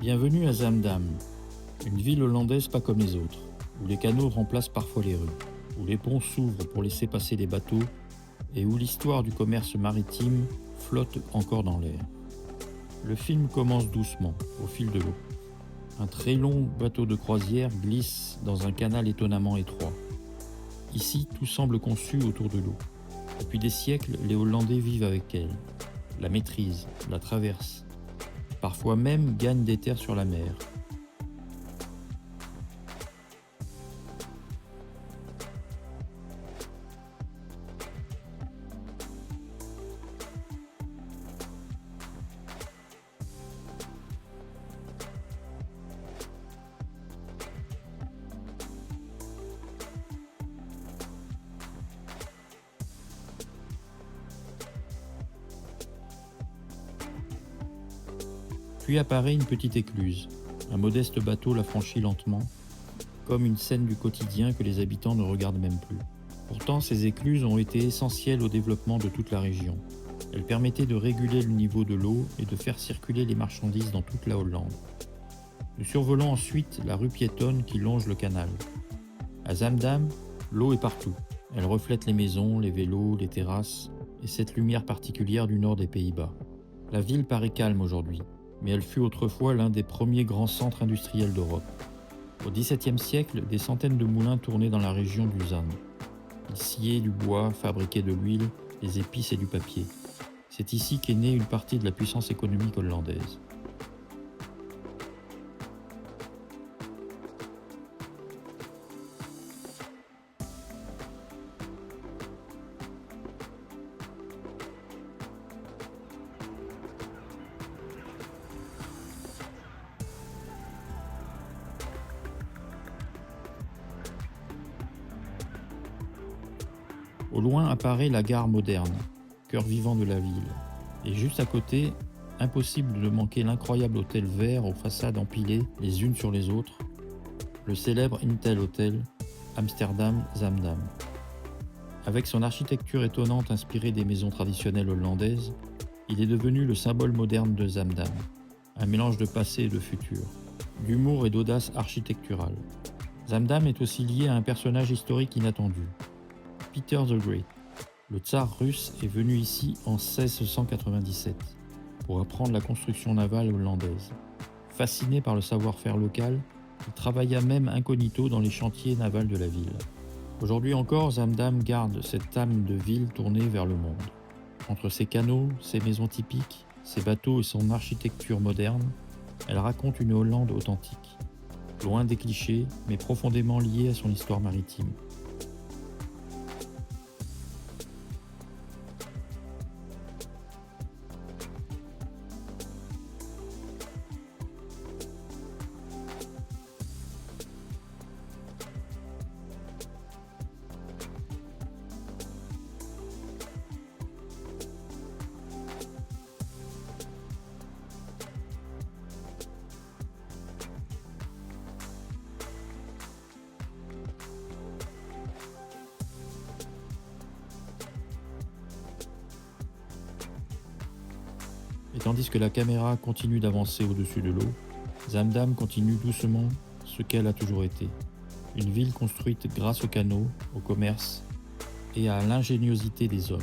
Bienvenue à Zaandam, une ville hollandaise pas comme les autres, où les canaux remplacent parfois les rues, où les ponts s'ouvrent pour laisser passer les bateaux et où l'histoire du commerce maritime flotte encore dans l'air. Le film commence doucement, au fil de l'eau. Un très long bateau de croisière glisse dans un canal étonnamment étroit. Ici, tout semble conçu autour de l'eau. Depuis des siècles, les Hollandais vivent avec elle, la maîtrisent, la traversent, parfois même gagnent des terres sur la mer. Puis apparaît une petite écluse. Un modeste bateau la franchit lentement, comme une scène du quotidien que les habitants ne regardent même plus. Pourtant, ces écluses ont été essentielles au développement de toute la région. Elles permettaient de réguler le niveau de l'eau et de faire circuler les marchandises dans toute la Hollande. Nous survolons ensuite la rue piétonne qui longe le canal. À Zaandam, l'eau est partout. Elle reflète les maisons, les vélos, les terrasses et cette lumière particulière du nord des Pays-Bas. La ville paraît calme aujourd'hui, mais elle fut autrefois l'un des premiers grands centres industriels d'Europe. Au XVIIe siècle, des centaines de moulins tournaient dans la région du Zaand. Ils sciaient du bois, fabriquaient de l'huile, des épices et du papier. C'est ici qu'est née une partie de la puissance économique hollandaise. Au loin apparaît la gare moderne, cœur vivant de la ville. Et juste à côté, impossible de manquer l'incroyable hôtel vert aux façades empilées les unes sur les autres, le célèbre Intel Hotel, Amsterdam Zaandam. Avec son architecture étonnante inspirée des maisons traditionnelles hollandaises, il est devenu le symbole moderne de Zaandam, un mélange de passé et de futur, d'humour et d'audace architecturale. Zaandam est aussi lié à un personnage historique inattendu, Peter the Great. Le tsar russe est venu ici en 1697 pour apprendre la construction navale hollandaise. Fasciné par le savoir-faire local, il travailla même incognito dans les chantiers navals de la ville. Aujourd'hui encore, Zaandam garde cette âme de ville tournée vers le monde. Entre ses canaux, ses maisons typiques, ses bateaux et son architecture moderne, elle raconte une Hollande authentique, loin des clichés, mais profondément liée à son histoire maritime. Et tandis que la caméra continue d'avancer au-dessus de l'eau, Zaandam continue doucement ce qu'elle a toujours été. Une ville construite grâce aux canaux, au commerce et à l'ingéniosité des hommes.